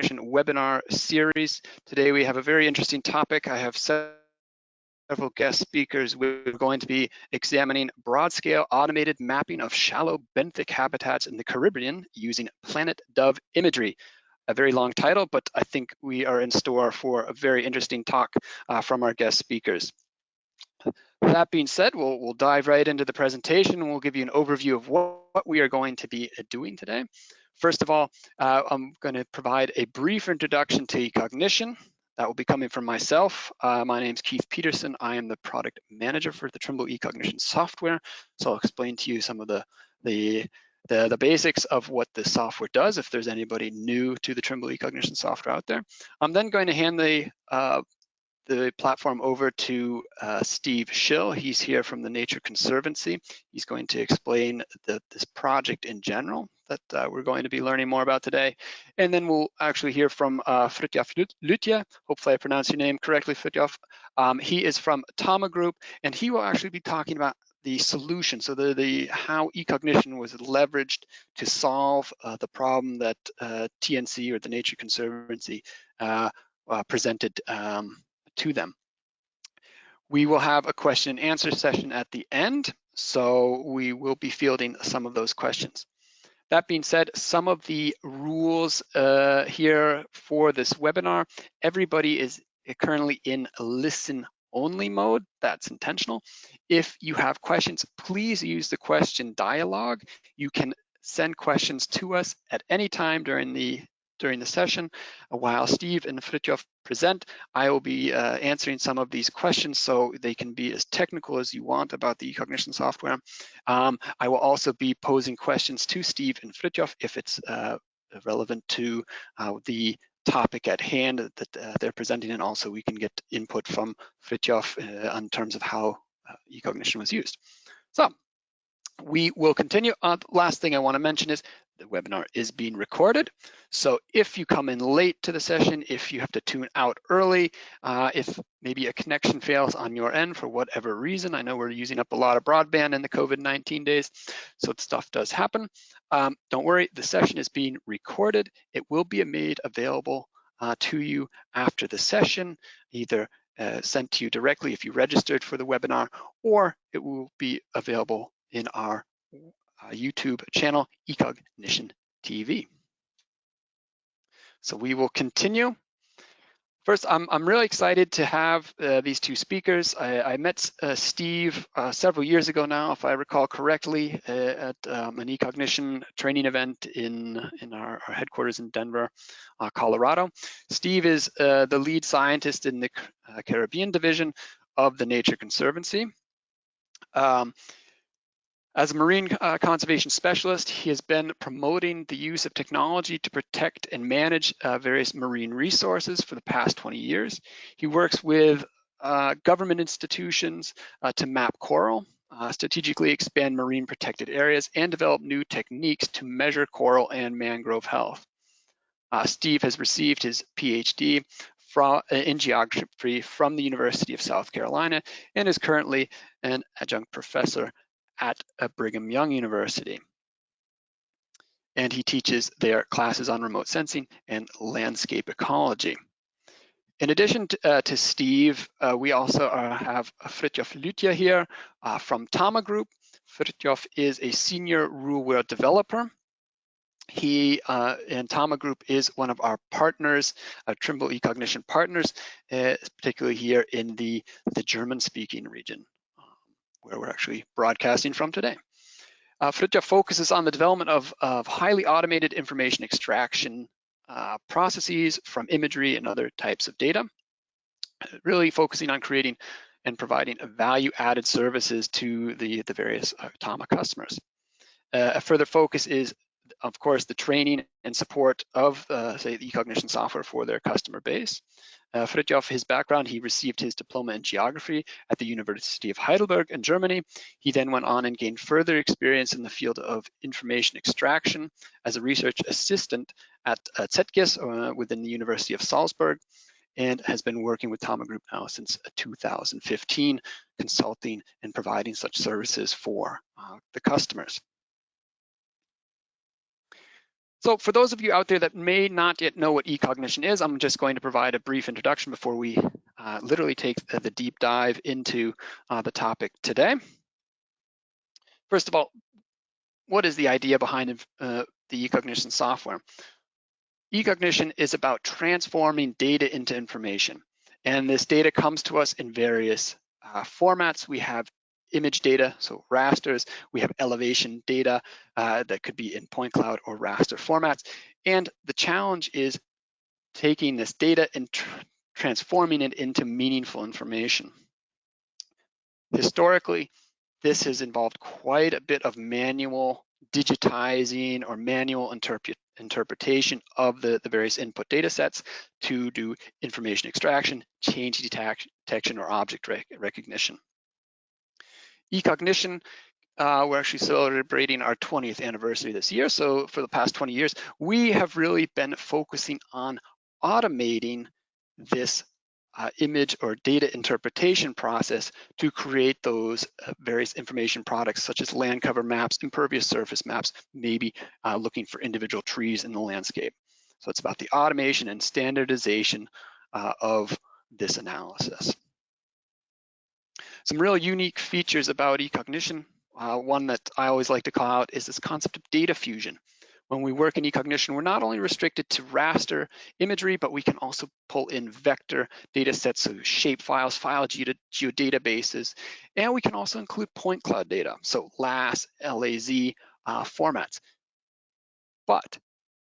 webinar series. Today we have a very interesting topic. I have several guest speakers. We're going to be examining broad-scale automated mapping of shallow benthic habitats in the Caribbean using Planet Dove imagery. A very long title, but I think we are in store for a very interesting talk from our guest speakers. That being said, we'll dive right into the presentation and we'll give you an overview of what we are going to be doing today. First of all, I'm going to provide a brief introduction to eCognition. That will be coming from myself. My name is Keith Peterson. I am the product manager for the Trimble eCognition software. So I'll explain to you some of the basics of what the software does if there's anybody new to the Trimble eCognition software out there. I'm then going to hand the platform over to Steve Schill. He's here from the Nature Conservancy. He's going to explain this project in general that we're going to be learning more about today. And then we'll actually hear from Fritjof Lüthje. Hopefully I pronounced your name correctly, Fritjof. He is from Tama Group, and he will actually be talking about the solution, so how eCognition was leveraged to solve the problem that TNC, or the Nature Conservancy, presented to them. We will have a question and answer session at the end, so we will be fielding some of those questions. That being said, some of the rules here for this webinar: everybody is currently in listen-only mode. That's intentional. If you have questions, please use the question dialogue. You can send questions to us at any time during the session. While Steve and Fritjof present, I will be answering some of these questions, so they can be as technical as you want about the eCognition software. I will also be posing questions to Steve and Fritjof if it's relevant to the topic at hand that they're presenting, and also we can get input from Fritjof in terms of how eCognition was used. So we will continue. Last thing I want to mention is the webinar is being recorded. So if you come in late to the session, if you have to tune out early, if maybe a connection fails on your end for whatever reason, I know we're using up a lot of broadband in the COVID-19 days, so stuff does happen. Don't worry, the session is being recorded. It will be made available to you after the session, either sent to you directly if you registered for the webinar, or it will be available in our YouTube channel, eCognition TV. So we will continue. First, I'm really excited to have these two speakers. I met Steve several years ago now, if I recall correctly, at an eCognition training event in our headquarters in Denver, Colorado. Steve is the lead scientist in the Caribbean division of the Nature Conservancy. As a marine conservation specialist, he has been promoting the use of technology to protect and manage various marine resources for the past 20 years. He works with government institutions to map coral, strategically expand marine protected areas, and develop new techniques to measure coral and mangrove health. Steve has received his PhD in geography from the University of South Carolina and is currently an adjunct professor at Brigham Young University. And he teaches their classes on remote sensing and landscape ecology. In addition to Steve, we also have Fritjof Lüthje here from Tama Group. Fritjof is a senior ruleware developer. He and Tama Group is one of our partners, Trimble eCognition partners, particularly here in the German-speaking region, where we're actually broadcasting from today. Fritjof focuses on the development of highly automated information extraction processes from imagery and other types of data, really focusing on creating and providing value-added services to the various Tama customers. A further focus is, of course, the training and support of, say, the eCognition software for their customer base. Fritjof, his background, he received his diploma in geography at the University of Heidelberg in Germany. He then went on and gained further experience in the field of information extraction as a research assistant at ZGIS within the University of Salzburg, and has been working with Tama Group now since 2015, consulting and providing such services for the customers. So for those of you out there that may not yet know what eCognition is, I'm just going to provide a brief introduction before we literally take the deep dive into the topic today. First of all, what is the idea behind the eCognition software? eCognition is about transforming data into information. And this data comes to us in various formats. We have image data, so rasters. We have elevation data that could be in point cloud or raster formats. And the challenge is taking this data and transforming it into meaningful information. Historically, this has involved quite a bit of manual digitizing or manual interpretation of the various input data sets to do information extraction, change detection, or object recognition. eCognition, we're actually celebrating our 20th anniversary this year. So for the past 20 years, we have really been focusing on automating this image or data interpretation process to create those various information products such as land cover maps, impervious surface maps, maybe looking for individual trees in the landscape. So it's about the automation and standardization of this analysis. Some real unique features about eCognition. One that I always like to call out is this concept of data fusion. When we work in eCognition, we're not only restricted to raster imagery, but we can also pull in vector data sets, so shape files, file geodatabases, and we can also include point cloud data, so LAS, LAZ formats. But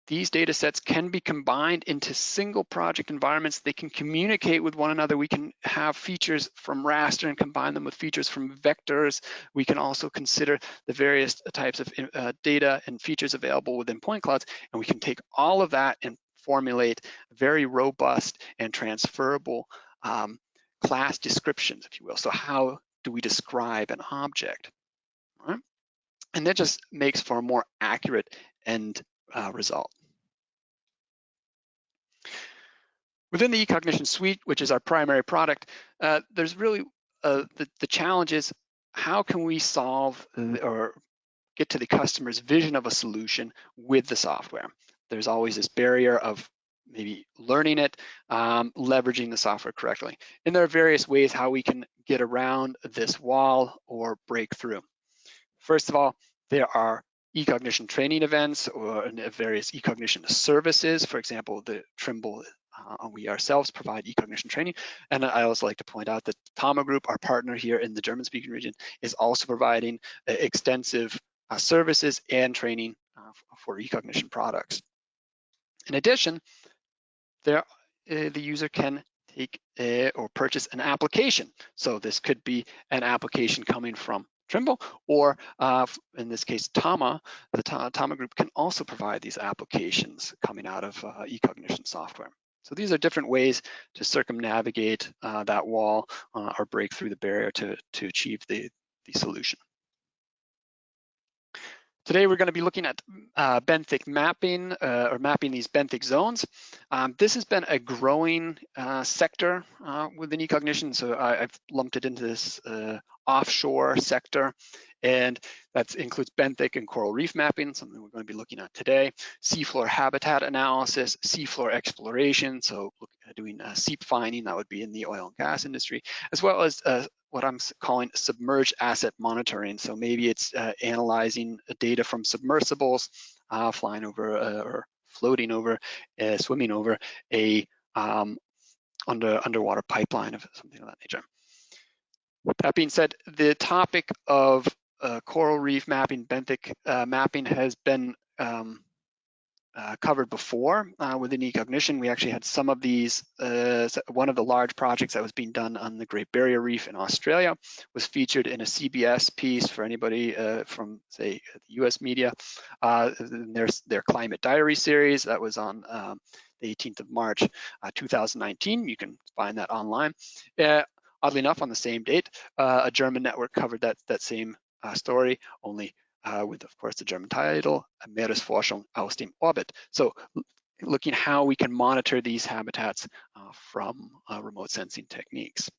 these data sets can be combined into single project environments. They can communicate with one another. We can have features from raster and combine them with features from vectors. We can also consider the various types of data and features available within point clouds, and we can take all of that and formulate very robust and transferable class descriptions, if you will. So how do we describe an object? All right? And that just makes for a more accurate end result. Within the eCognition suite, which is our primary product, there's really the challenge is how can we solve or get to the customer's vision of a solution with the software? There's always this barrier of maybe learning it, leveraging the software correctly. And there are various ways how we can get around this wall or break through. First of all, there are eCognition training events or various eCognition services. For example, the Trimble, we ourselves provide eCognition training. And I also like to point out that Tama Group, our partner here in the German-speaking region, is also providing extensive services and training for eCognition products. In addition, the user can take or purchase an application. So this could be an application coming from Trimble, or in this case, Tama, the Tama Group can also provide these applications coming out of eCognition software. So these are different ways to circumnavigate that wall or break through the barrier to achieve the solution. Today, we're going to be looking at benthic mapping or mapping these benthic zones. This has been a growing sector within eCognition, so I've lumped it into this offshore sector, and that includes benthic and coral reef mapping, something we're going to be looking at today, seafloor habitat analysis, seafloor exploration, so doing seep finding, that would be in the oil and gas industry, as well as what I'm calling submerged asset monitoring. So maybe it's analyzing data from submersibles, flying over or floating over, swimming over a underwater pipeline of something of that nature. That being said, the topic of coral reef mapping, benthic mapping has been covered before within eCognition. We actually had some of these, one of the large projects that was being done on the Great Barrier Reef in Australia was featured in a CBS piece for anybody from, say, the US media. Their Climate Diary series, that was on the 18th of March, 2019. You can find that online. Oddly enough, on the same date, a German network covered that same story, only with, of course, the German title, Meeresforschung aus dem Orbit. So looking how we can monitor these habitats from remote sensing techniques.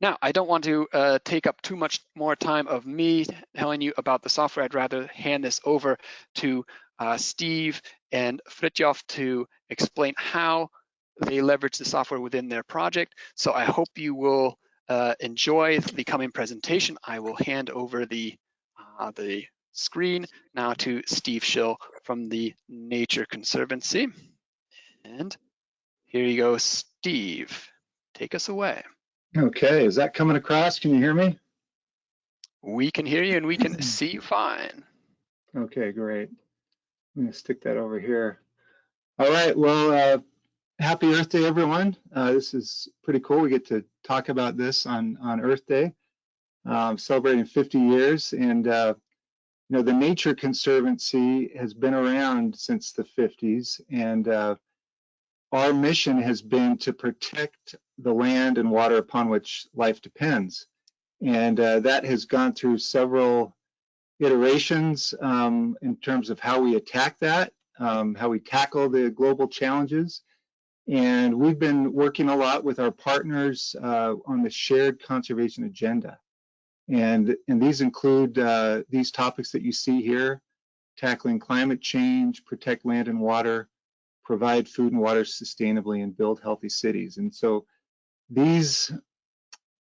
Now, I don't want to take up too much more time of me telling you about the software. I'd rather hand this over to Steve and Fritjof to explain how they leverage the software within their project. So I hope you will enjoy the coming presentation. I will hand over the screen now to Steve Schill from the Nature Conservancy. And here you go, Steve. Take us away. Okay, is that coming across? Can you hear me? We can hear you and we can see you fine. Okay, great. I'm going to stick that over here. All right, well, happy Earth Day, everyone. This is pretty cool. We get to talk about this on Earth Day, celebrating 50 years. And, you know, the Nature Conservancy has been around since the 50s. And our mission has been to protect the land and water upon which life depends. And that has gone through several iterations in terms of how we attack that, how we tackle the global challenges. And we've been working a lot with our partners on the shared conservation agenda. And these include these topics that you see here: tackling climate change, protect land and water, provide food and water sustainably, and build healthy cities. And so these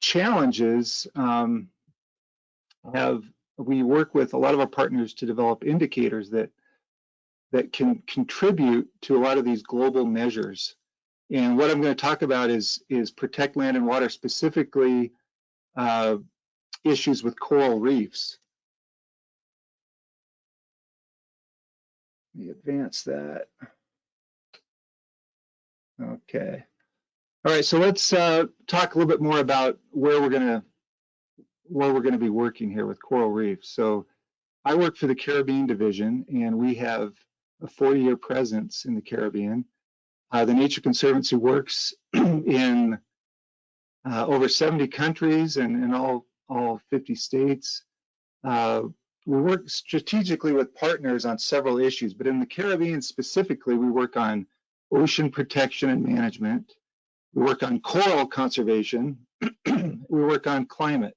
challenges we work with a lot of our partners to develop indicators that can contribute to a lot of these global measures. And what I'm going to talk about is protect land and water, specifically issues with coral reefs. Let me advance that. Okay. All right, so let's talk a little bit more about where we're going to be working here with coral reefs. So I work for the Caribbean division, and we have a 40-year presence in the Caribbean. The Nature Conservancy works in over 70 countries and in all 50 states. We work strategically with partners on several issues, but in the Caribbean specifically, we work on ocean protection and management. We work on coral conservation. We work on climate,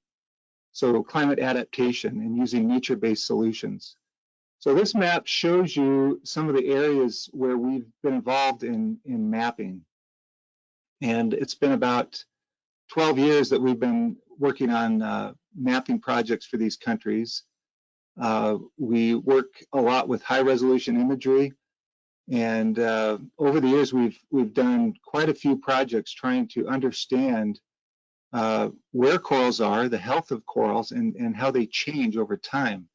so climate adaptation and using nature-based solutions. So this map shows you some of the areas where we've been involved in mapping. And it's been about 12 years that we've been working on mapping projects for these countries. We work a lot with high-resolution imagery, and over the years we've done quite a few projects trying to understand where corals are, the health of corals, and how they change over time.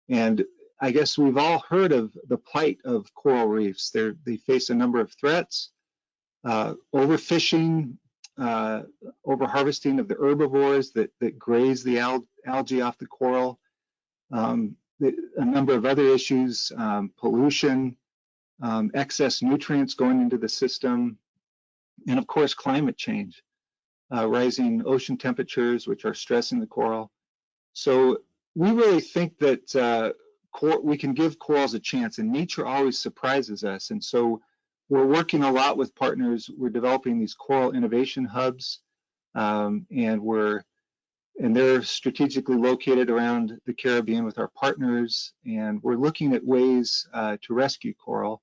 And I guess we've all heard of the plight of coral reefs. They face a number of threats: overfishing, overharvesting of the herbivores that graze the algae off the coral, a number of other issues, pollution, excess nutrients going into the system, and of course climate change, rising ocean temperatures, which are stressing the coral. So we really think that we can give corals a chance, and nature always surprises us. And so we're working a lot with partners. We're developing these coral innovation hubs, and they're strategically located around the Caribbean with our partners, and we're looking at ways to rescue coral.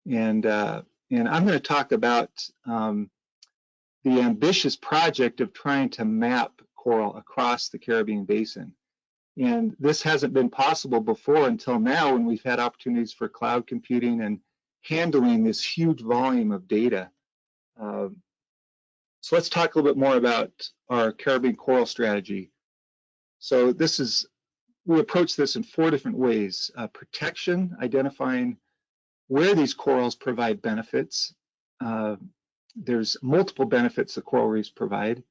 And I'm going to talk about the ambitious project of trying to map coral across the Caribbean Basin. And this hasn't been possible before until now, when we've had opportunities for cloud computing and handling this huge volume of data. So let's talk a little bit more about our Caribbean coral strategy. So we approach this in 4 different ways: protection, identifying where these corals provide benefits. There's multiple benefits that coral reefs provide.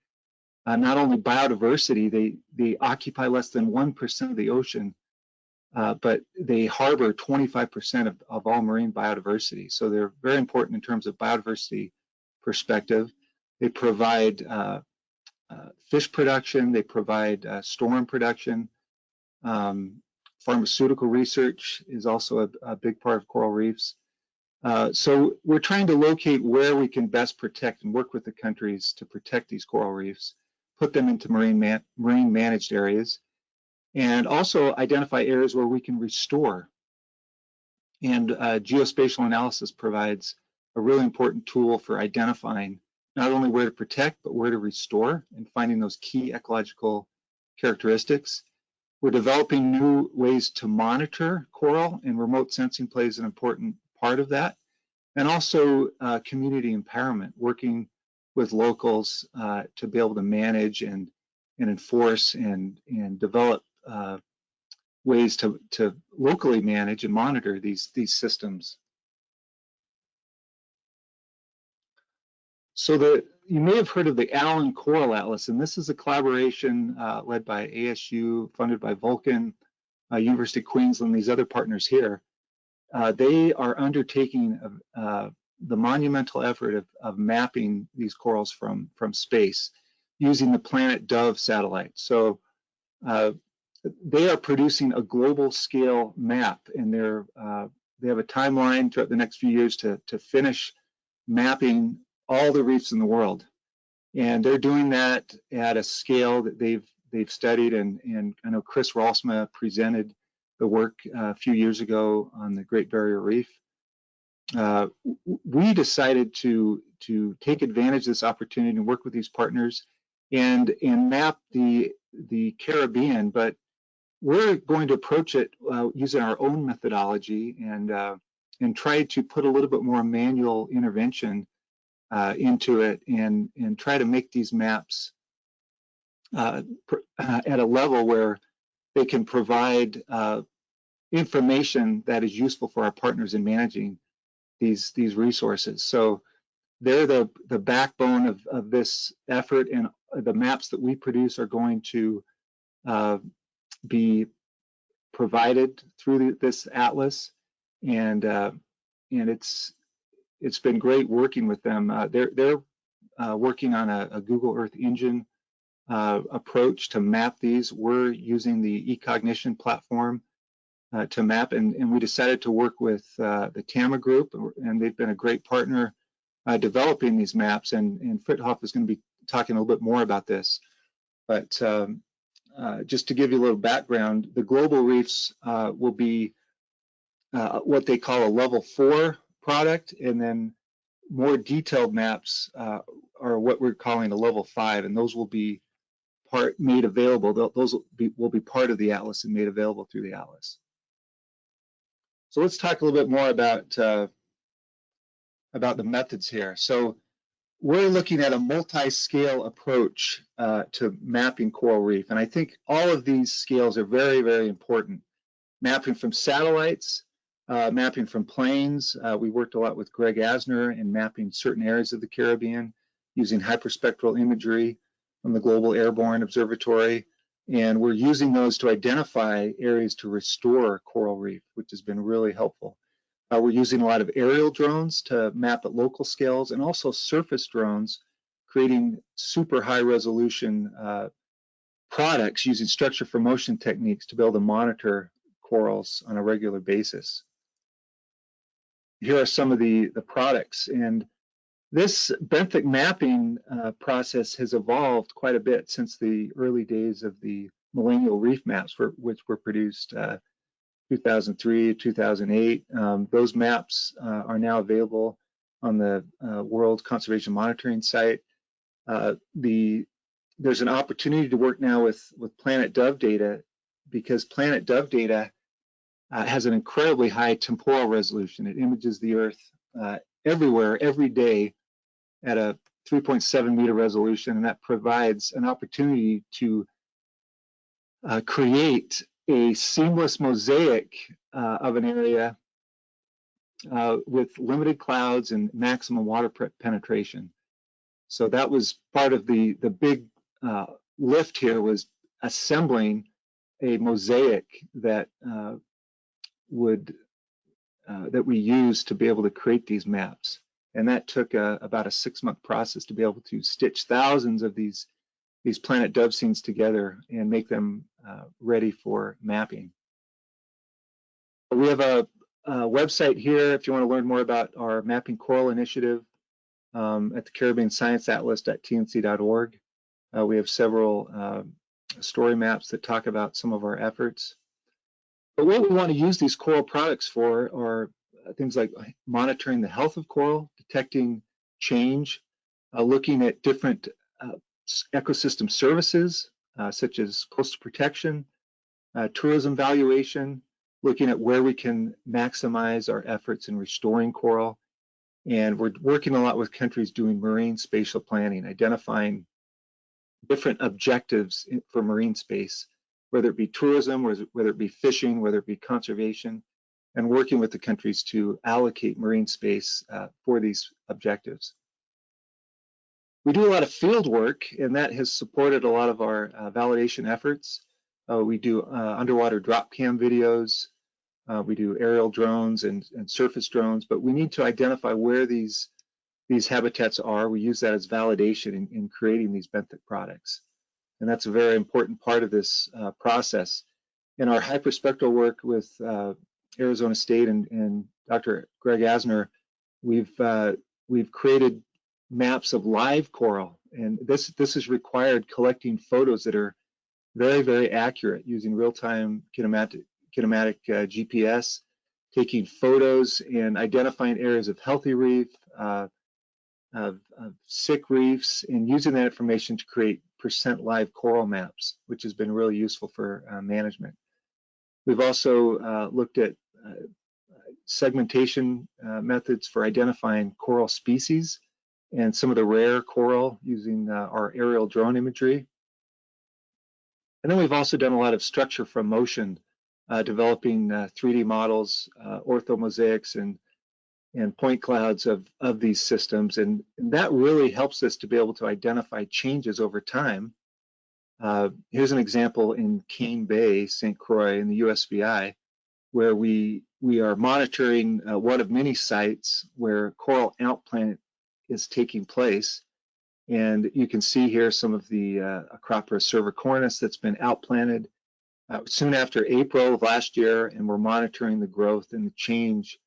Not only biodiversity, they occupy less than 1% of the ocean, but they harbor 25% of all marine biodiversity. So they're very important in terms of biodiversity perspective. They provide fish production, they provide storm production. Pharmaceutical research is also a big part of coral reefs. So we're trying to locate where we can best protect and work with the countries to protect these coral reefs, put them into marine managed areas, and also identify areas where we can restore. And geospatial analysis provides a really important tool for identifying not only where to protect, but where to restore and finding those key ecological characteristics. We're developing new ways to monitor coral, and remote sensing plays an important part of that. And also community empowerment, working with locals to be able to manage and enforce and develop ways to locally manage and monitor these systems. So you may have heard of the Allen Coral Atlas, and this is a collaboration led by ASU, funded by Vulcan, University of Queensland, these other partners here. They are undertaking the monumental effort of mapping these corals from space using the Planet Dove satellite. So they are producing a global scale map, and they have a timeline throughout the next few years to finish mapping all the reefs in the world. And they're doing that at a scale that they've studied, and I know Chris Ralsma presented the work a few years ago on the Great Barrier Reef. We decided to take advantage of this opportunity and work with these partners and map the Caribbean, but we're going to approach it using our own methodology and try to put a little bit more manual intervention into it and try to make these maps at a level where they can provide information that is useful for our partners in managing these resources. So they're the backbone of this effort, and the maps that we produce are going to be provided through this atlas, and it's been great working with them. They're working on a Google Earth Engine approach to map these. We're using the eCognition platform to map, and we decided to work with the Tama Group, and they've been a great partner developing these maps, and Fritjof is going to be talking a little bit more about this. But just to give you a little background, the global reefs will be what they call a level 4 product, and then more detailed maps are what we're calling a level 5, and those will be made available. Those will be part of the atlas and made available through the atlas. So let's talk a little bit more about the methods here. So we're looking at a multi-scale approach to mapping coral reef, and I think all of these scales are very, very important. Mapping from satellites, mapping from planes. We worked a lot with Greg Asner in mapping certain areas of the Caribbean using hyperspectral imagery from the Global Airborne Observatory, and we're using those to identify areas to restore coral reef, which has been really helpful. We're using a lot of aerial drones to map at local scales, and also surface drones, creating super high resolution products using structure for motion techniques to be able to monitor corals on a regular basis. Here are some of the products, and this benthic mapping process has evolved quite a bit since the early days of the millennial reef maps, which were produced 2003, 2008. Those maps are now available on the World Conservation Monitoring site. There's an opportunity to work now with Planet Dove data, because Planet Dove data has an incredibly high temporal resolution. It images the Earth everywhere, every day at a 3.7 meter resolution, and that provides an opportunity to create a seamless mosaic of an area with limited clouds and maximum water penetration. So that was part of the big lift here, was assembling a mosaic that that we use to be able to create these maps. And that took about a 6-month process to be able to stitch thousands of these Planet Dove scenes together and make them ready for mapping. We have a website here if you want to learn more about our Mapping Coral initiative at the Caribbean Science Atlas.tnc.org. We have several story maps that talk about some of our efforts. But what we want to use these coral products for are things like monitoring the health of coral, detecting change, looking at different ecosystem services, such as coastal protection, tourism valuation, looking at where we can maximize our efforts in restoring coral. And we're working a lot with countries doing marine spatial planning, identifying different objectives for marine space, whether it be tourism, whether it be fishing, whether it be conservation, and working with the countries to allocate marine space for these objectives. We do a lot of field work, and that has supported a lot of our validation efforts. We do underwater drop cam videos, we do aerial drones and surface drones, but we need to identify where these habitats are. We use that as validation in creating these benthic products. And that's a very important part of this process. In our hyperspectral work with Arizona State and Dr. Greg Asner, we've created maps of live coral, and this has required collecting photos that are very, very accurate using real-time kinematic GPS, taking photos and identifying areas of healthy reef, of sick reefs, and using that information to create percent live coral maps, which has been really useful for management. We've also looked at segmentation methods for identifying coral species and some of the rare coral using our aerial drone imagery. And then we've also done a lot of structure from motion, developing 3D models, orthomosaics, and point clouds of these systems, and that really helps us to be able to identify changes over time. Here's an example in Cane Bay, St. Croix in the USVI, where we are monitoring one of many sites where coral outplant is taking place. And you can see here some of the Acropora cervicornis that's been outplanted soon after April of last year, and we're monitoring the growth and the change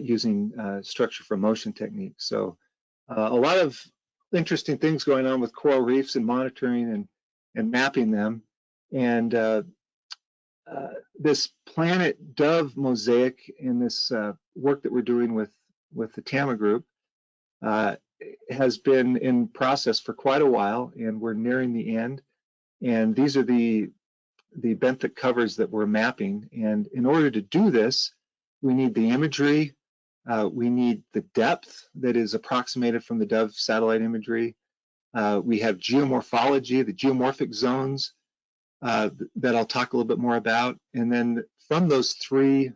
using structure from motion techniques. So a lot of interesting things going on with coral reefs and monitoring and mapping them. And this planet dove mosaic in this work that we're doing with the Tama Group has been in process for quite a while, and we're nearing the end. And these are the benthic covers that we're mapping. And in order to do this, we need the imagery, we need the depth that is approximated from the dove satellite imagery. We have geomorphology, the geomorphic zones that I'll talk a little bit more about. And then from those three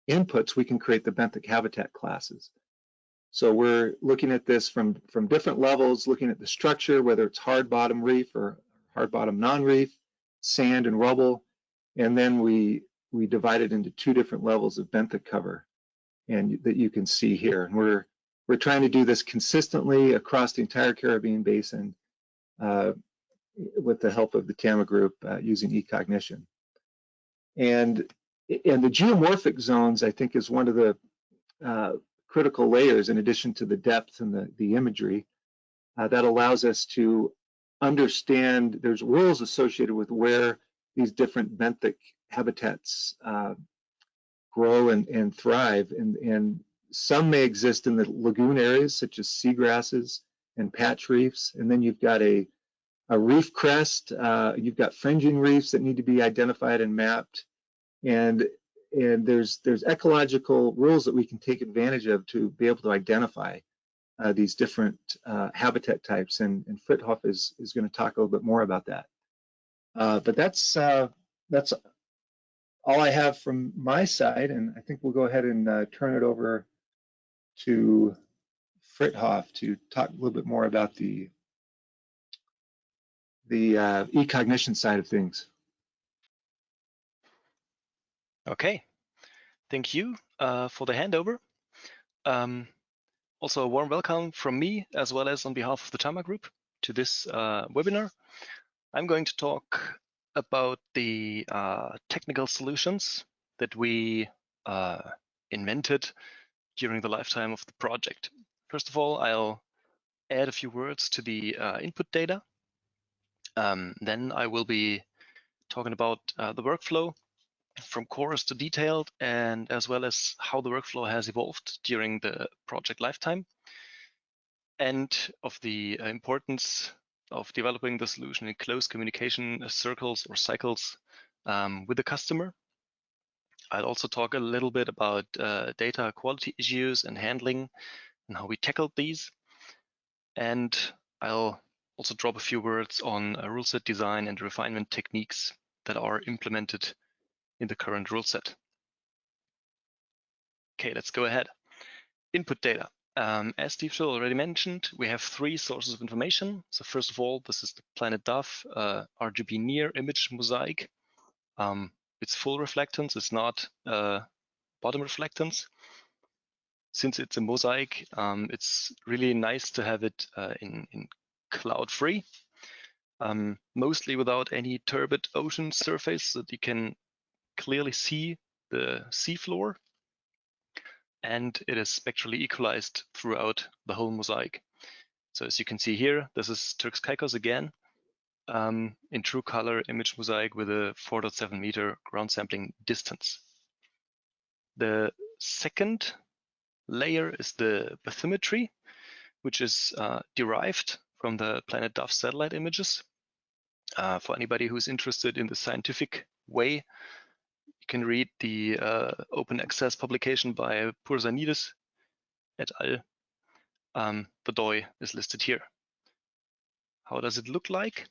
inputs, we can create the benthic habitat classes. So we're looking at this from different levels, looking at the structure, whether it's hard bottom reef or hard bottom non-reef, sand and rubble, and then we divide it into two different levels of benthic cover, and that you can see here. And we're trying to do this consistently across the entire Caribbean Basin with the help of the Tama Group using eCognition. And the geomorphic zones, I think, is one of the critical layers, in addition to the depth and the imagery, that allows us to understand there's rules associated with where these different benthic habitats grow and thrive, and some may exist in the lagoon areas such as seagrasses and patch reefs, and then you've got a reef crest, you've got fringing reefs that need to be identified and mapped, and there's ecological rules that we can take advantage of to be able to identify these different habitat types, and Fritjof is going to talk a little bit more about that. But that's all I have from my side, and I think we'll go ahead and turn it over to Fritjof to talk a little bit more about the eCognition side of things. Okay, thank you for the handover. Also a warm welcome from me, as well as on behalf of the Tama Group, to this webinar. I'm going to talk about the technical solutions that we invented during the lifetime of the project. First of all, I'll add a few words to the input data. Then I will be talking about the workflow from coarse to detailed, and as well as how the workflow has evolved during the project lifetime, and of the importance of developing the solution in close communication circles or cycles with the customer. I'll also talk a little bit about data quality issues and handling and how we tackled these. And I'll also drop a few words on ruleset design and refinement techniques that are implemented in the current ruleset. Okay, let's go ahead. Input data. As Steve Schill already mentioned, we have three sources of information. So first of all, this is the Planet Dove RGB near image mosaic. It's full reflectance, it's not bottom reflectance. Since it's a mosaic, it's really nice to have it in cloud free, mostly without any turbid ocean surface, so that you can clearly see the seafloor. And it is spectrally equalized throughout the whole mosaic. So as you can see here, this is Turks Caicos again, in true color image mosaic with a 4.7 meter ground sampling distance. The second layer is the bathymetry, which is derived from the Planet Dove satellite images. For anybody who's interested in the scientific way, you can read the open access publication by Purzanides et al. The DOI is listed here. How does it look like?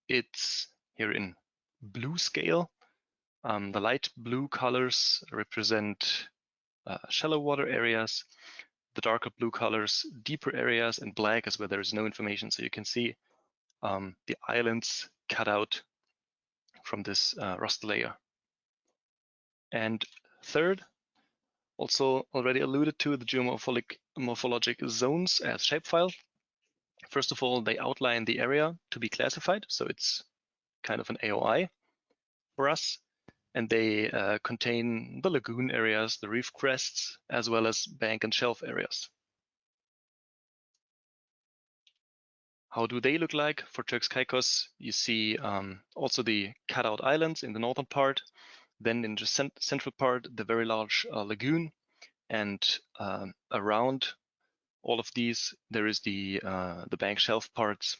It's here in blue scale. The light blue colors represent shallow water areas. The darker blue colors, deeper areas, and black is where there is no information. So you can see the islands cut out from this rust layer. And third, also already alluded to, the geomorphologic zones as shapefile. First of all, they outline the area to be classified. So it's kind of an AOI for us. And they contain the lagoon areas, the reef crests, as well as bank and shelf areas. How do they look like? For Turks Caicos, you see also the cutout islands in the northern part, then in the central part, the very large lagoon, and around all of these, there is the bank shelf parts.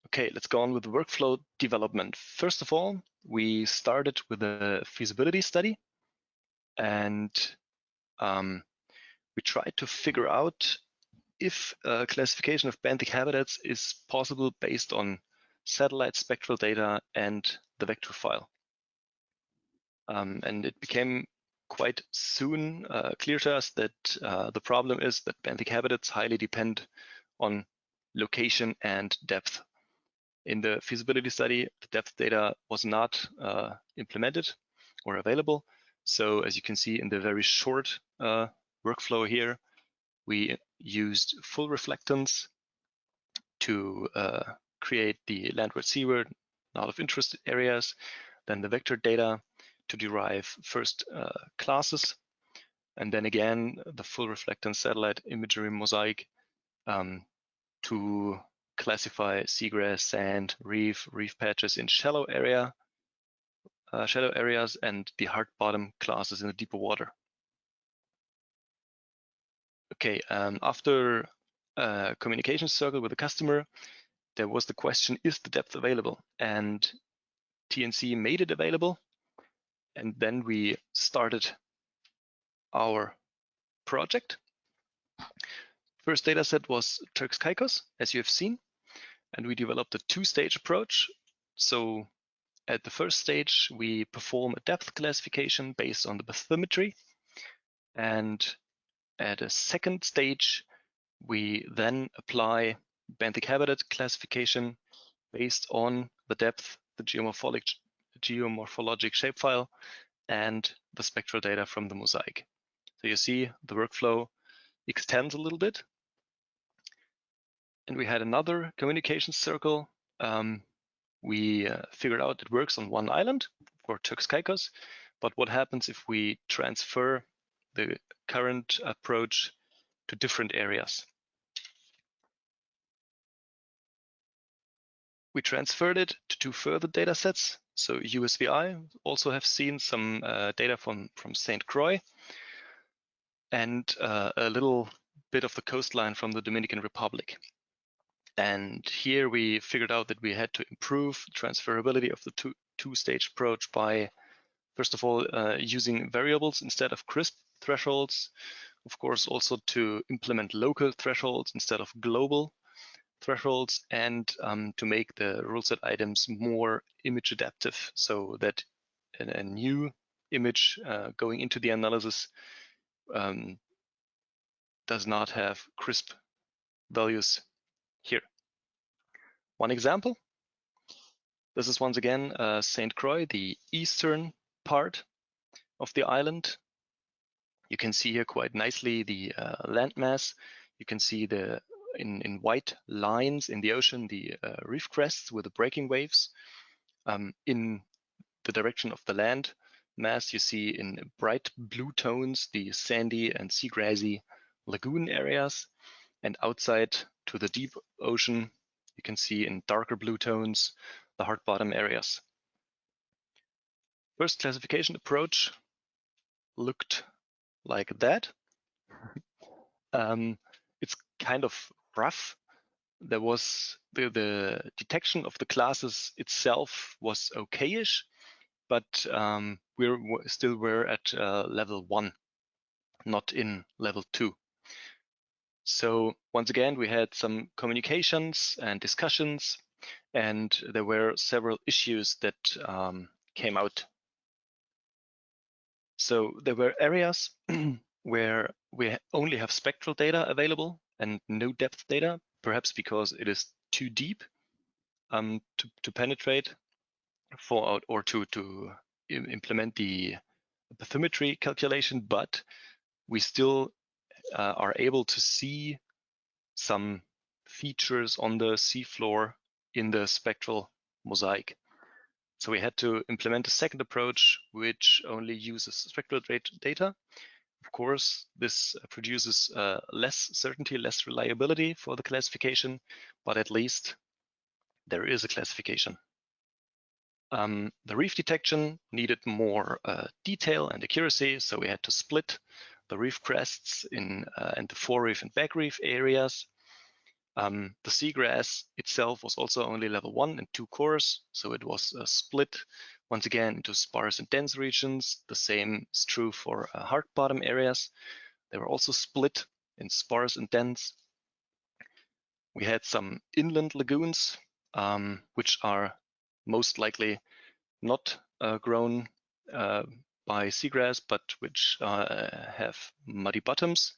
Okay, let's go on with the workflow development. First of all, we started with a feasibility study, and we tried to figure out if classification of benthic habitats is possible based on satellite spectral data and the vector file. And it became quite soon clear to us that the problem is that benthic habitats highly depend on location and depth. In the feasibility study, the depth data was not implemented or available. So as you can see in the very short workflow here, we used full reflectance to create the landward, seaward, out of interest areas, then the vector data to derive first classes, and then again the full reflectance satellite imagery mosaic to classify seagrass, sand, reef patches in shallow areas, and the hard bottom classes in the deeper water. Okay, after a communication circle with the customer, there was the question, is the depth available? And TNC made it available. And then we started our project. First data set was Turks Caicos, as you have seen. And we developed a two-stage approach. So at the first stage, we perform a depth classification based on the bathymetry. And at a second stage, we then apply benthic habitat classification based on the depth, the geomorphologic shapefile, and the spectral data from the mosaic. So you see the workflow extends a little bit. And we had another communication circle. We figured out it works on one island for Turks Caicos, but what happens if we transfer the current approach to different areas? We transferred it to 2 further data sets. So USVI also have seen some data from St. Croix and a little bit of the coastline from the Dominican Republic. And here we figured out that we had to improve transferability of the two-stage approach by, first of all, using variables instead of crisp thresholds. Of course, also to implement local thresholds instead of global thresholds, and to make the rule set items more image adaptive, so that a new image going into the analysis does not have crisp values here. One example, this is once again St. Croix, the eastern part of the island. You can see here quite nicely the landmass. You can see the in white lines in the ocean, the reef crests with the breaking waves. In the direction of the land mass, you see in bright blue tones the sandy and seagrassy lagoon areas, and outside to the deep ocean, you can see in darker blue tones the hard bottom areas. First classification approach looked like that. It's kind of rough. There was the detection of the classes itself was okayish, but we still were at level 1, not in level 2. So once again, we had some communications and discussions, and there were several issues that came out. So there were areas where we only have spectral data available and no depth data, perhaps because it is too deep to penetrate or to implement the bathymetry calculation, but we still are able to see some features on the seafloor in the spectral mosaic. So we had to implement a second approach, which only uses spectral data. Of course, this produces less certainty, less reliability for the classification, but at least there is a classification. The reef detection needed more detail and accuracy, so we had to split the reef crests in the forereef and back reef areas. The seagrass itself was also only level 1 and 2 cores, so it was split once again into sparse and dense regions. The same is true for hard bottom areas. They were also split in sparse and dense. We had some inland lagoons, which are most likely not grown by seagrass, but which have muddy bottoms.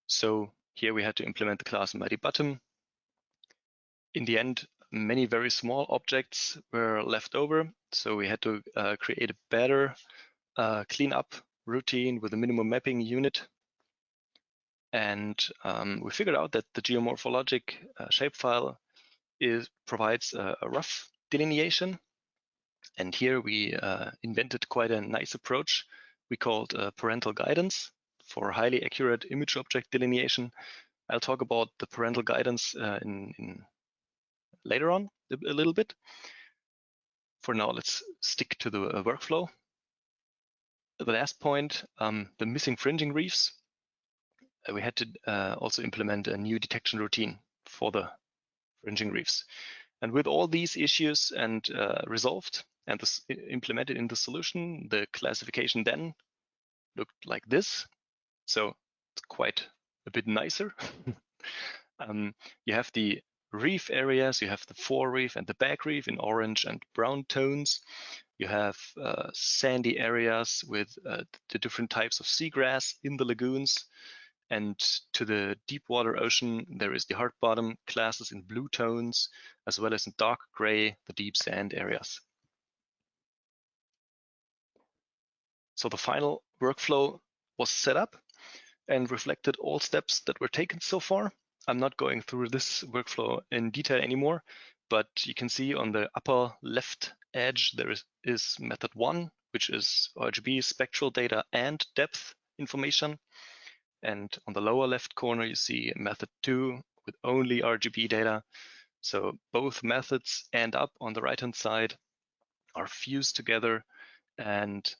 So here we had to implement the class muddy bottom. In the end, many very small objects were left over, so we had to create a better cleanup routine with a minimum mapping unit. And we figured out that the geomorphologic shapefile provides a rough delineation. And here we invented quite a nice approach we called Parental Guidance for highly accurate image object delineation. I'll talk about the Parental Guidance later on a little bit. For now, let's stick to the workflow. The last point, the missing fringing reefs. We had to also implement a new detection routine for the fringing reefs. And with all these issues and resolved and implemented in the solution, the classification then looked like this. So it's quite a bit nicer. You have the reef areas, you have the forereef and the back reef in orange and brown tones. You have sandy areas with the different types of seagrass in the lagoons. And to the deep water ocean, there is the hard bottom classes in blue tones, as well as in dark gray, the deep sand areas. So the final workflow was set up and reflected all steps that were taken so far. I'm not going through this workflow in detail anymore, but you can see on the upper left edge, there is method 1, which is RGB spectral data and depth information. And on the lower left corner, you see method 2 with only RGB data. So both methods end up on the right-hand side, are fused together, and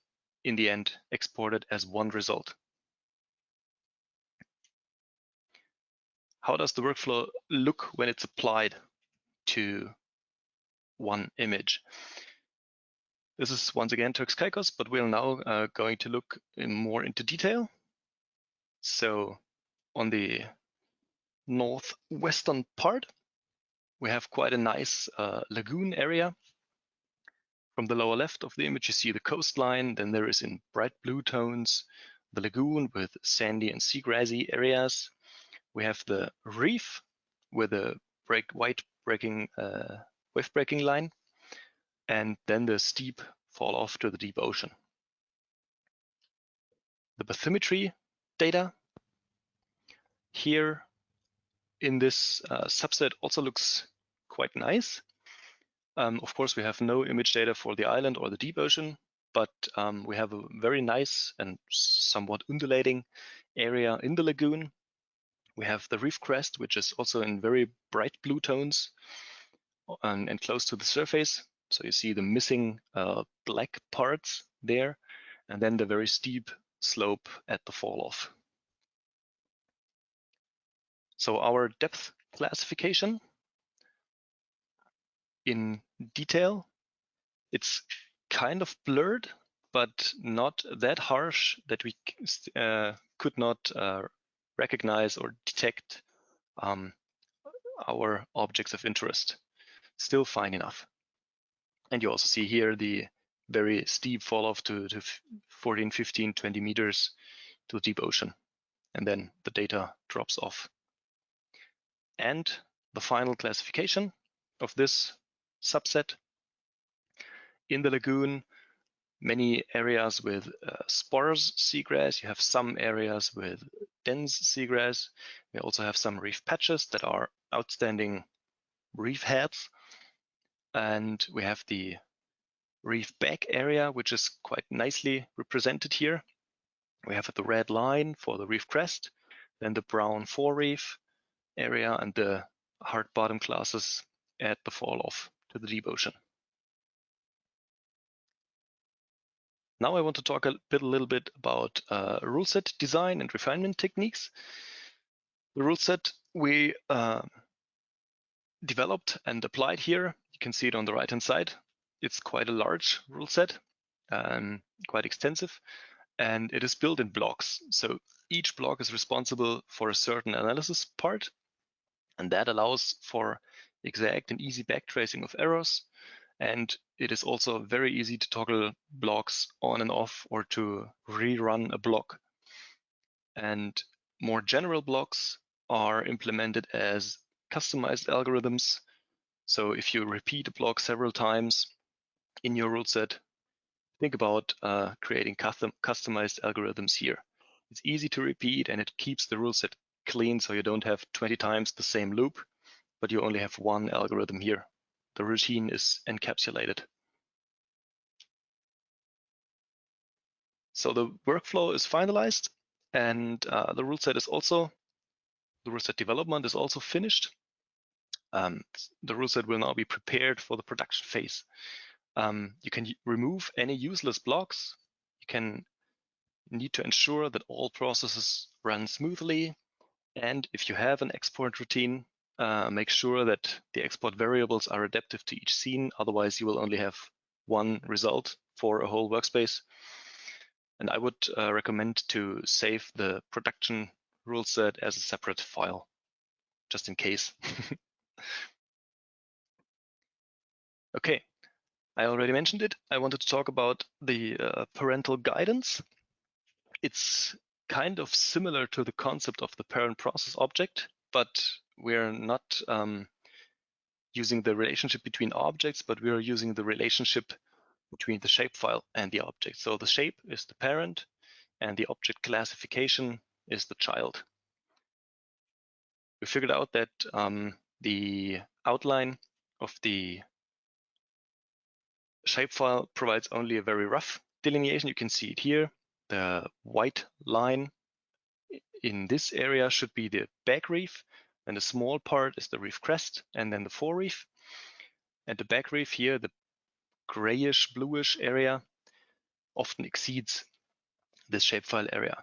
in the end exported as one result. How does the workflow look when it's applied to one image? This is once again Turks Caicos, but we're now going to look more into detail. So on the northwestern part, we have quite a nice lagoon area. From the lower left of the image, you see the coastline. Then there is in bright blue tones the lagoon with sandy and seagrassy areas. We have the reef with a wave breaking line, and then the steep fall off to the deep ocean. The bathymetry data here in this subset also looks quite nice. Of course, we have no image data for the island or the deep ocean, but we have a very nice and somewhat undulating area in the lagoon. We have the reef crest, which is also in very bright blue tones and close to the surface. So you see the missing black parts there, and then the very steep slope at the fall off. So our depth classification in detail, it's kind of blurred, but not that harsh that we could not recognize or detect our objects of interest. Still fine enough. And you also see here the very steep fall off to 14, 15, 20 meters to the deep ocean. And then the data drops off. And the final classification of this subset. In the lagoon, many areas with sparse seagrass. You have some areas with dense seagrass. We also have some reef patches that are outstanding reef heads. And we have the reef back area, which is quite nicely represented here. We have the red line for the reef crest, then the brown forereef area, and the hard bottom classes at the fall off to the deep ocean. Now I want to talk a little bit about ruleset design and refinement techniques. The ruleset we developed and applied here. You can see it on the right-hand side. It's quite a large ruleset, quite extensive, and it is built in blocks. So each block is responsible for a certain analysis part, and that allows for exact and easy backtracing of errors. And it is also very easy to toggle blocks on and off or to rerun a block. And more general blocks are implemented as customized algorithms. So if you repeat a block several times in your ruleset, think about creating customized algorithms here. It's easy to repeat and it keeps the ruleset clean, so you don't have 20 times the same loop, but you only have one algorithm here. The routine is encapsulated. So the workflow is finalized, and the ruleset development is also finished. The ruleset will now be prepared for the production phase. You can remove any useless blocks. You need to ensure that all processes run smoothly. And if you have an export routine, make sure that the export variables are adaptive to each scene. Otherwise, you will only have one result for a whole workspace. And I would recommend to save the production ruleset as a separate file, just in case. Okay, I already mentioned it. I wanted to talk about the parental guidance. It's kind of similar to the concept of the parent process object, but we're not using the relationship between objects, but we are using the relationship between the shapefile and the object. So the shape is the parent and the object classification is the child. We figured out that the outline of the shapefile provides only a very rough delineation. You can see it here. The white line in this area should be the back reef, And the small part is the reef crest and then the forereef. And the back reef here, the grayish bluish area, often exceeds this shapefile area,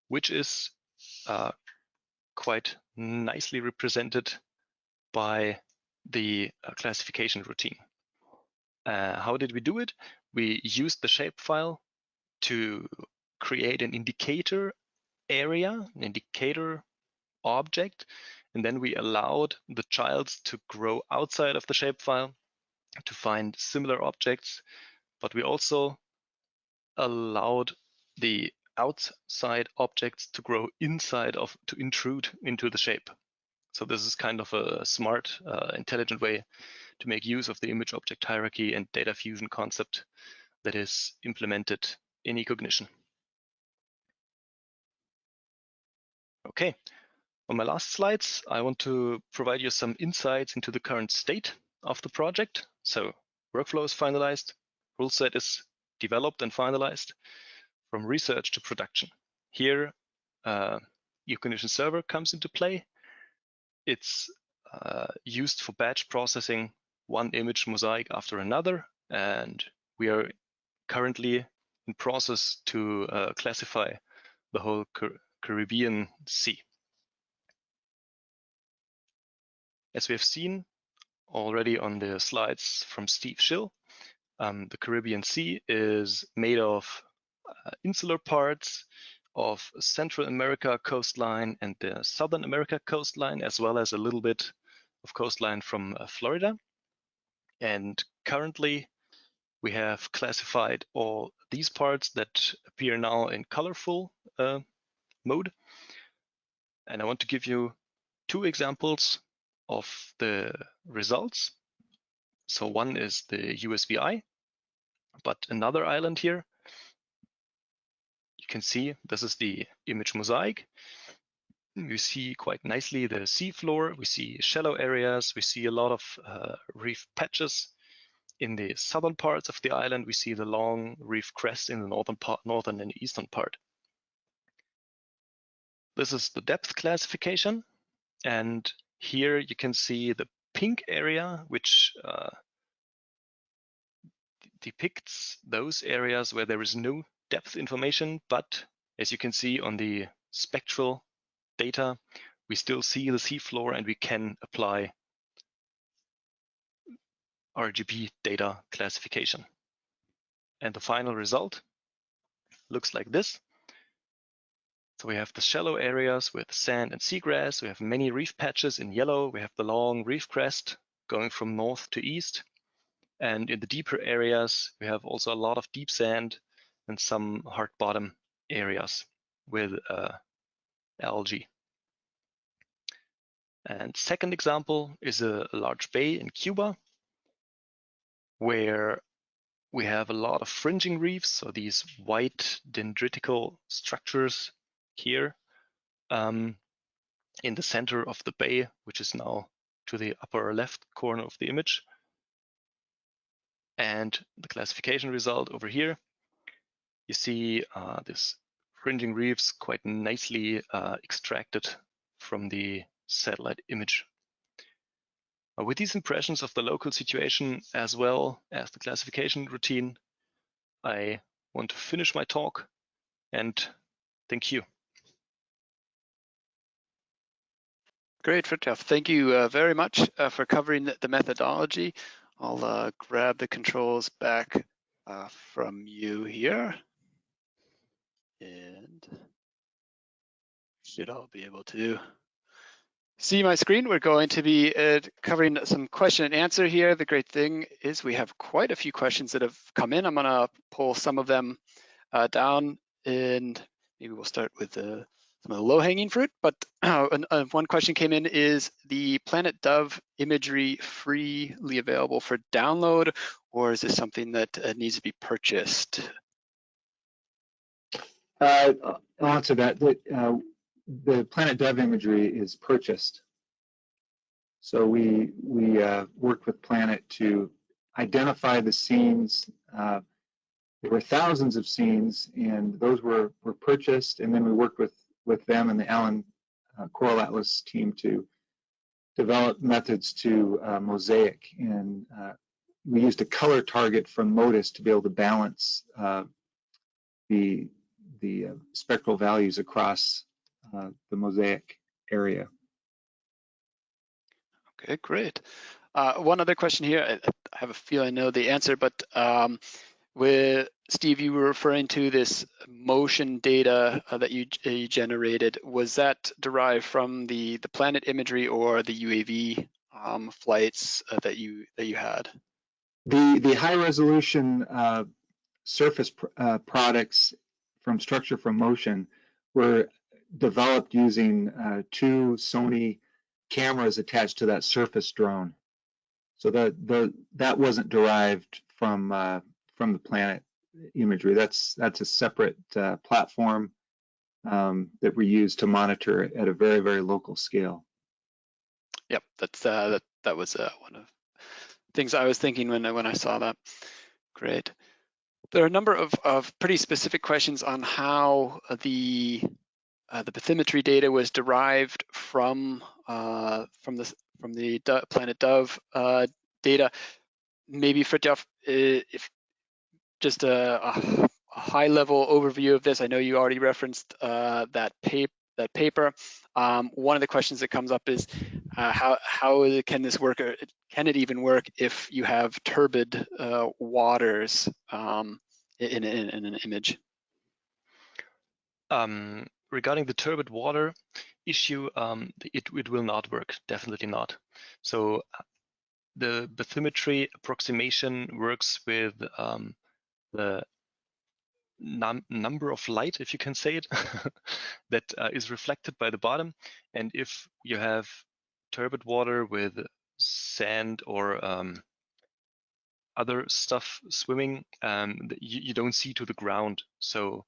which is quite nicely represented by the classification routine. How did we do it? We used the shapefile to create an indicator area, an indicator object, and then we allowed the childs to grow outside of the shapefile to find similar objects, but we also allowed the outside objects to grow inside of, to intrude into the shape. So this is kind of a smart, intelligent way to make use of the image object hierarchy and data fusion concept that is implemented in eCognition. Okay, on my last slides, I want to provide you some insights into the current state of the project. So workflow is finalized, ruleset is developed and finalized, from research to production. Here, eCognition server comes into play. It's used for batch processing one image mosaic after another, and we are currently in process to classify the whole Caribbean Sea. As we have seen already on the slides from Steve Schill, the Caribbean Sea is made of insular parts of Central America coastline and the Southern America coastline, as well as a little bit of coastline from Florida. And currently, we have classified all these parts that appear now in colorful mode. And I want to give you two examples of the results. So one is the USVI, but another island here. You can see this is the image mosaic. You see quite nicely the sea floor. We see shallow areas. We see a lot of reef patches. In the southern parts of the island, we see the long reef crest in the northern and eastern part. This is the depth classification. And here you can see the pink area, which depicts those areas where there is no depth information, but as you can see on the spectral data, we still see the seafloor and we can apply RGB data classification. And the final result looks like this. So we have the shallow areas with sand and seagrass. We have many reef patches in yellow. We have the long reef crest going from north to east. And in the deeper areas, we have also a lot of deep sand and some hard bottom areas with algae. And second example is a large bay in Cuba, where we have a lot of fringing reefs, so these white dendritical structures here in the center of the bay, which is now to the upper left corner of the image. And the classification result over here, you see this fringing reefs quite nicely extracted from the satellite image. With these impressions of the local situation as well as the classification routine, I want to finish my talk and thank you. Great, Fritjof. Thank you very much for covering the methodology. I'll grab the controls back from you here. And should all be able to see my screen. We're going to be covering some question and answer here. The great thing is we have quite a few questions that have come in. I'm going to pull some of them down, and maybe we'll start with some of the low-hanging fruit. But one question came in: is the Planet Dove imagery freely available for download, or is this something that needs to be purchased? I'll answer that. The Planet Dove imagery is purchased. So we worked with Planet to identify the scenes. There were thousands of scenes, and those were purchased. And then we worked with them and the Allen Coral Atlas team to developed methods to mosaic, and we used a color target from MODIS to be able to balance the spectral values across the mosaic area. Okay, great. One other question here. I have a feel I know the answer, but with Steve, you were referring to this motion data that you generated. Was that derived from the planet imagery or the UAV flights that you had? The high resolution surface products from Structure from Motion were developed using 2 Sony cameras attached to that surface drone. So that wasn't derived from the planet imagery. That's a separate platform that we use to monitor at a very, very local scale. Yep, that was one of the things I was thinking when I saw that. Great. There are a number of pretty specific questions on how the bathymetry data was derived from the Planet Dove data. Maybe Fritjof, if just a high-level overview of this. I know you already referenced that paper. One of the questions that comes up is how can this work, or can it even work if you have turbid waters in an image? Regarding the turbid water issue, it will not work, definitely not. So the bathymetry approximation works with the number of light, if you can say it, that is reflected by the bottom. And if you have turbid water with sand or other stuff swimming, you don't see to the ground. So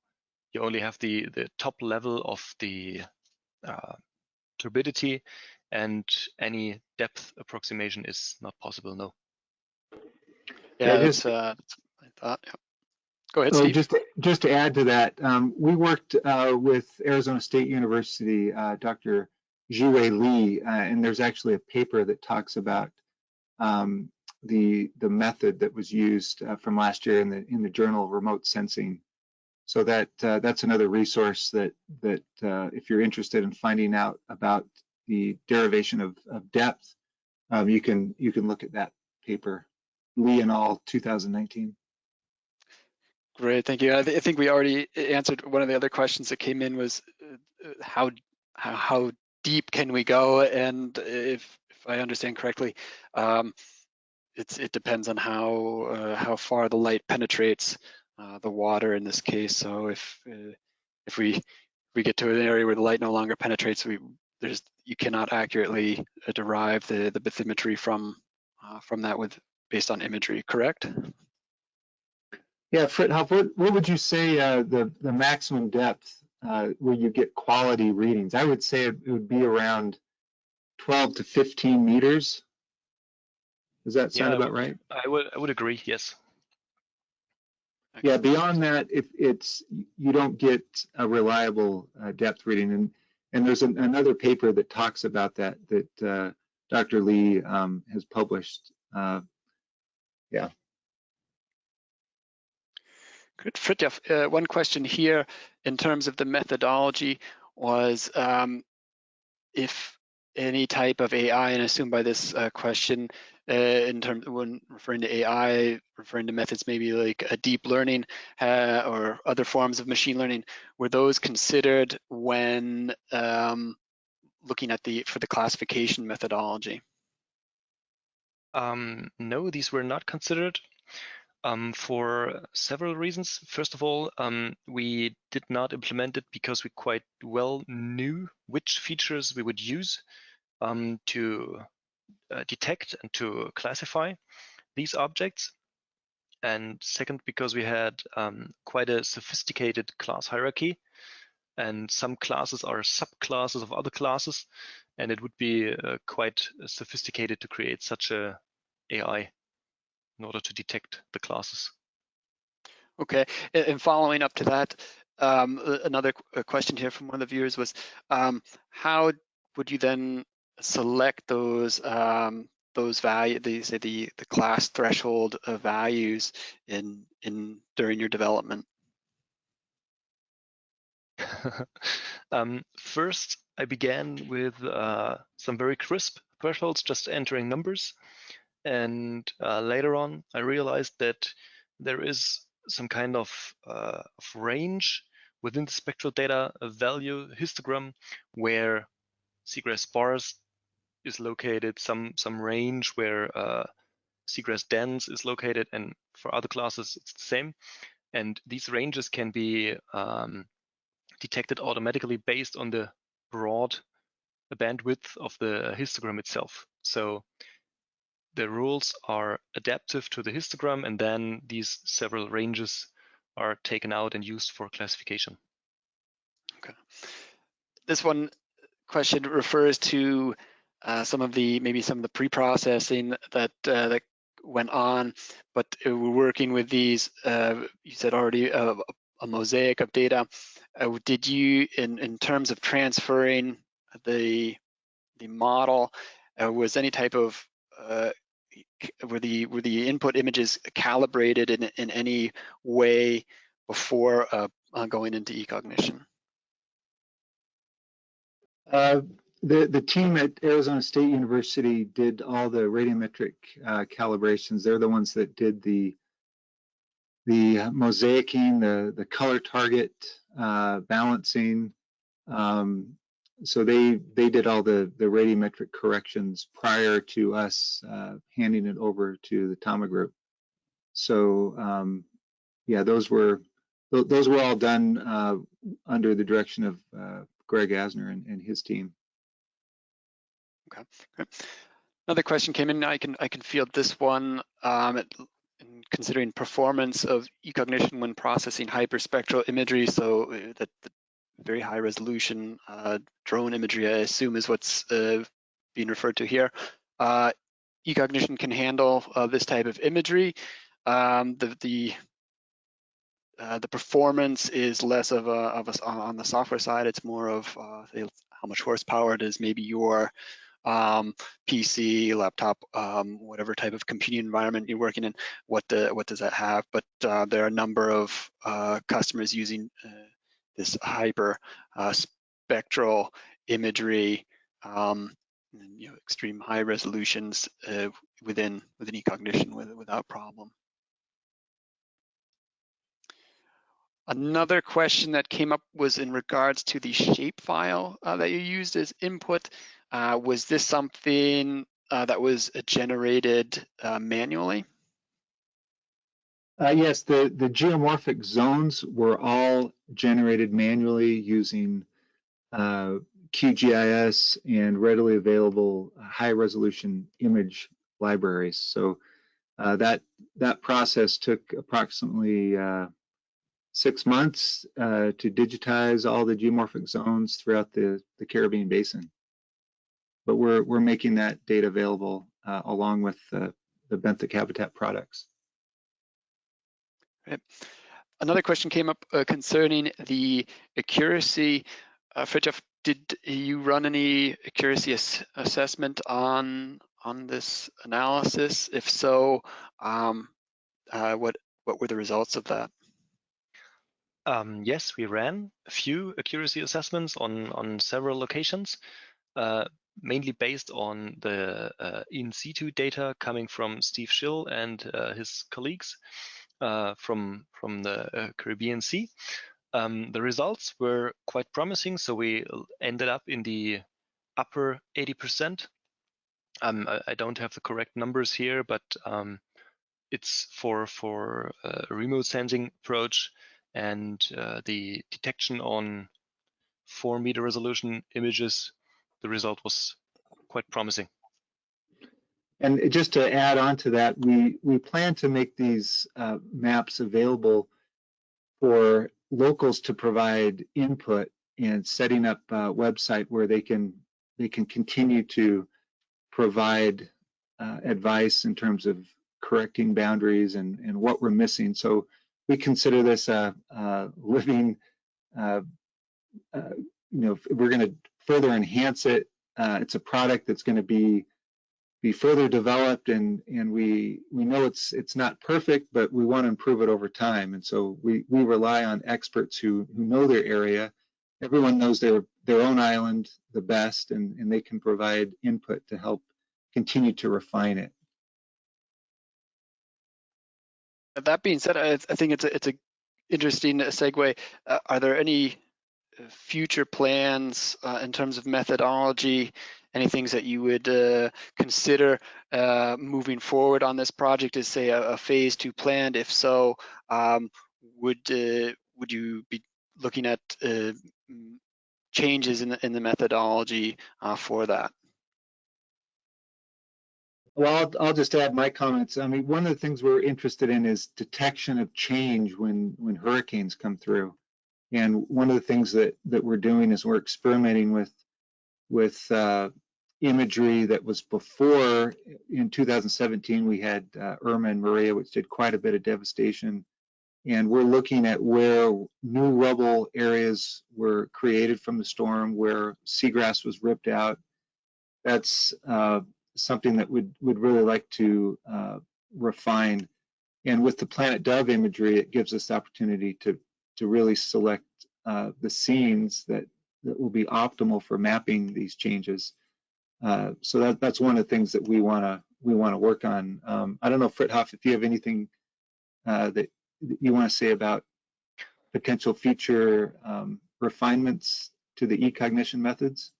you only have the top level of the turbidity, and any depth approximation is not possible, no. Yeah, that's what I thought. Yeah. Go ahead, Steve. Just to add to that, we worked with Arizona State University, Dr. Zhiwei Li, and there's actually a paper that talks about the method that was used from last year in the Journal of Remote Sensing. So that's another resource that if you're interested in finding out about the derivation of depth, you can look at that paper, Li et al. 2019. Great, thank you. I think we already answered one of the other questions that came in, was how deep can we go? And if I understand correctly, it depends on how far the light penetrates the water in this case. So if we get to an area where the light no longer penetrates, you cannot accurately derive the bathymetry from that based on imagery, correct? Yeah, Fritjof, what would you say the maximum depth where you get quality readings? I would say it would be around 12 to 15 meters. Does that sound about right? I would agree, yes. Yeah, beyond that, you don't get a reliable depth reading, and there's another paper that talks about that Dr. Li has published. Yeah. Good. Fritjof, one question here in terms of the methodology was if any type of AI, and I assume by this question, in terms when referring to AI, referring to methods maybe like a deep learning or other forms of machine learning, were those considered when looking at for the classification methodology? No, these were not considered. For several reasons. First of all, we did not implement it because we quite well knew which features we would use to detect and to classify these objects. And second, because we had quite a sophisticated class hierarchy, and some classes are subclasses of other classes, and it would be quite sophisticated to create such a AI in order to detect the classes. Okay, and following up to that, another question here from one of the viewers was, how would you then select those values, the class threshold values during your development? First, I began with some very crisp thresholds, just entering numbers. And later on, I realized that there is some kind of range within the spectral data, a value histogram, where seagrass sparse is located, some range where seagrass dense is located, and for other classes it's the same. And these ranges can be detected automatically based on the broad bandwidth of the histogram itself. So the rules are adaptive to the histogram, and then these several ranges are taken out and used for classification. Okay. This one question refers to some of the pre-processing that went on, but we're working with these. You said already a mosaic of data. Did you, in terms of transferring the model, was any type of were the input images calibrated in any way before going into eCognition? The team at Arizona State University did all the radiometric calibrations. They're the ones that did the mosaicing, the color target balancing. So they did all the radiometric corrections prior to us handing it over to the Tama Group. So yeah, those were all done under the direction of Greg Asner and his team. Okay. Another question came in. I can field this one. Considering performance of eCognition when processing hyperspectral imagery, so that the very high resolution drone imagery, I assume, is what's being referred to here. eCognition can handle this type of imagery. The performance is less of on the software side. It's more of how much horsepower does maybe your PC, laptop, whatever type of computing environment you're working in, what does that have? But there are a number of customers using this hyper spectral imagery, extreme high resolutions within eCognition without problem. Another question that came up was in regards to the shapefile that you used as input. Was this something that was generated manually? Yes, the geomorphic zones were all generated manually using QGIS and readily available high-resolution image libraries. So that process took approximately 6 months to digitize all the geomorphic zones throughout the Caribbean Basin. But we're making that data available along with the benthic habitat products. Right. Another question came up concerning the accuracy. Fritjof, did you run any accuracy assessment on this analysis? If so, what were the results of that? Yes, we ran a few accuracy assessments on several locations, mainly based on the in situ data coming from Steve Schill and his colleagues from the Caribbean Sea. The results were quite promising, so we ended up in the upper 80%. I don't have the correct numbers here, but it's for a remote sensing approach, and the detection on 4-meter resolution images, the result was quite promising. And just to add on to that, we plan to make these maps available for locals to provide input and setting up a website where they can continue to provide advice in terms of correcting boundaries and what we're missing. So we consider this a living, we're going to further enhance it it's a product that's going to be further developed, and we know it's not perfect, but we want to improve it over time. And so we rely on experts who know their area. Everyone knows their own island the best, and they can provide input to help continue to refine it. That being said, I think it's a interesting segue. Are there any future plans in terms of methodology? Any things that you would consider moving forward on this project? Is, say, a phase 2 planned? If so, would you be looking at changes in the methodology for that? Well, I'll just add my comments. I mean, one of the things we're interested in is detection of change when hurricanes come through. And one of the things that we're doing is we're experimenting with imagery that was before. In 2017, we had Irma and Maria, which did quite a bit of devastation. And we're looking at where new rubble areas were created from the storm, where seagrass was ripped out. That's something that we'd really like to refine. And with the Planet Dove imagery, it gives us the opportunity to really select the scenes that will be optimal for mapping these changes. So that's one of the things that we want to work on. I don't know, Fritjof, if you have anything that you want to say about potential future refinements to the eCognition methods.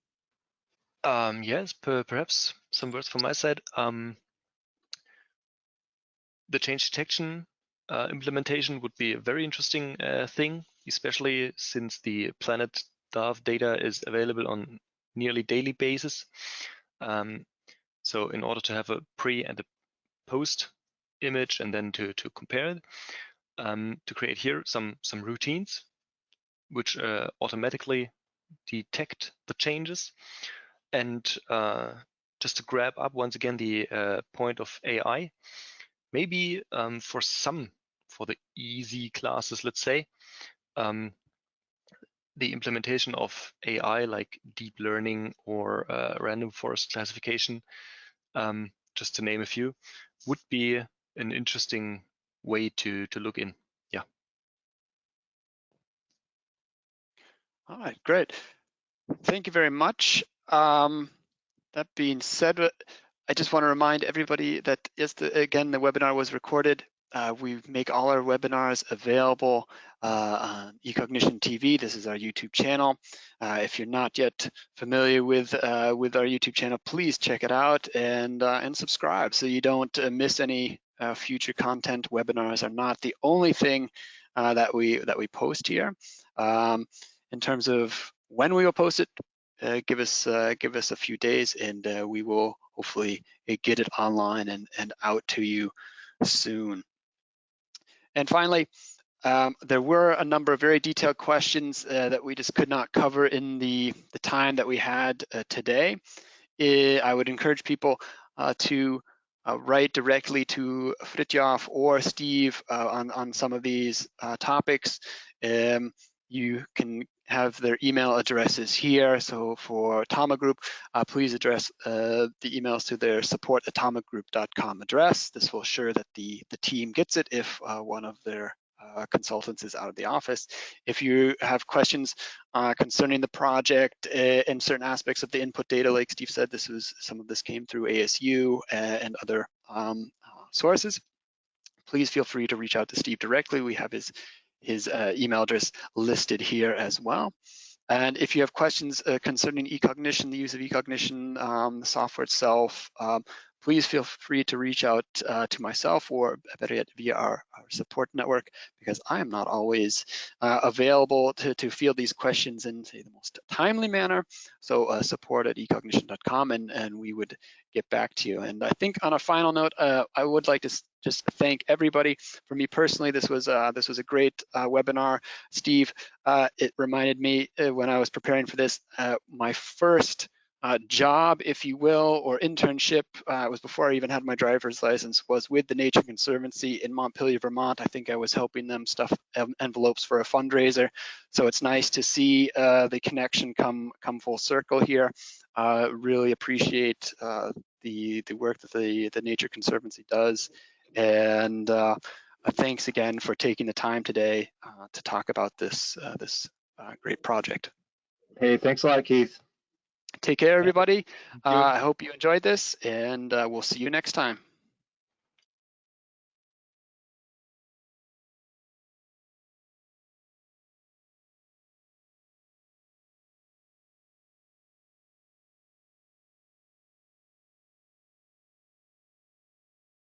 Yes, perhaps some words from my side. The change detection implementation would be a very interesting thing, especially since the Planet Dove data is available on nearly daily basis. So in order to have a pre and a post image and then to compare it, to create here some routines which automatically detect the changes. And just to grab up once again the point of AI, maybe for the easy classes, let's say, the implementation of AI like deep learning or random forest classification, just to name a few, would be an interesting way to look in. Yeah. All right, great. Thank you very much. That being said, I just want to remind everybody that again, the webinar was recorded. We make all our webinars available on eCognition TV. This is our YouTube channel. If you're not yet familiar with our YouTube channel, please check it out and subscribe so you don't miss any future content. Webinars are not the only thing that we post here. In terms of when we will post it, give us a few days, and we will hopefully get it online and out to you soon. And finally, there were a number of very detailed questions that we just could not cover in the time that we had today. I would encourage people to write directly to Fritjof or Steve on some of these topics. You can have their email addresses here. So for Tama Group, please address the emails to their support@tamagroup.com address. This will ensure that the team gets it if one of their consultants is out of the office. If you have questions concerning the project and certain aspects of the input data, like Steve said, some of this came through ASU and other sources. Please feel free to reach out to Steve directly. We have his email address listed here as well. And if you have questions concerning eCognition, the use of eCognition, the software itself, please feel free to reach out to myself or better yet via our support network, because I am not always available to field these questions in, say, the most timely manner. So support@ecognition.com, and we would get back to you. And I think on a final note, I would like to just thank everybody. For me personally, this was a great webinar. Steve, it reminded me when I was preparing for this, my first job, if you will, or internship, it was before I even had my driver's license, was with the Nature Conservancy in Montpelier, Vermont. I think I was helping them stuff envelopes for a fundraiser. So it's nice to see the connection come full circle here. Really appreciate the work that the Nature Conservancy does. And thanks again for taking the time today to talk about this great project. Hey, thanks a lot, Keith. Take care, everybody. I hope you enjoyed this, and we'll see you next time.